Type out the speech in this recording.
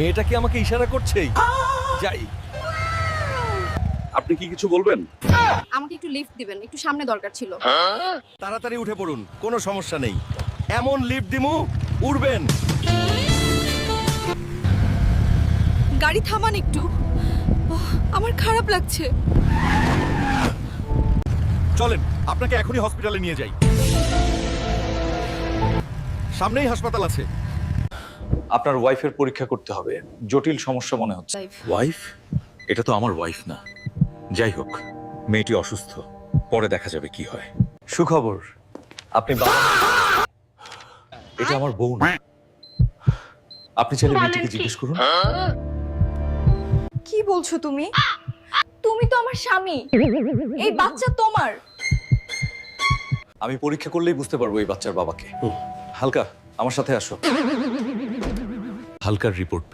মেয়েটা কি আমাকে ইশারা করছেই? যাই। আপনি কি কিছু বলবেন? আমাকে একটু লিফট দিবেন, একটু সামনে দরকার ছিল। তাড়াতাড়ি উঠে পড়ুন, কোনো সমস্যা নেই। এমন লিফট দিমু উড়বেন। গাড়ি থামান একটু, আমার খারাপ লাগছে। চলেন, আপনাকে এখনই হসপিটালে নিয়ে যাই। সামনেই হাসপাতাল আছে। আপনার ওয়াইফের পরীক্ষা করতে হবে, জটিল সমস্যা মনে হচ্ছে। ওয়াইফ? এটা তো আমার ওয়াইফ না। যাই হোক, মেয়েটি অসুস্থ, পরে দেখা যাবে কি হয়। সুখবর, আপনি এটা আমার বউ না। আপনি চাইলে মেয়েটিকে জিজ্ঞেস করুন। কি বলছো তুমি? তুমি তো আমার স্বামী, এই বাচ্চা তোমার। আমি পরীক্ষা করলেই বুঝতে পারবো এই বাচ্চার বাবাকে। হালকা, আমার সাথে আসো। হালকার রিপোর্ট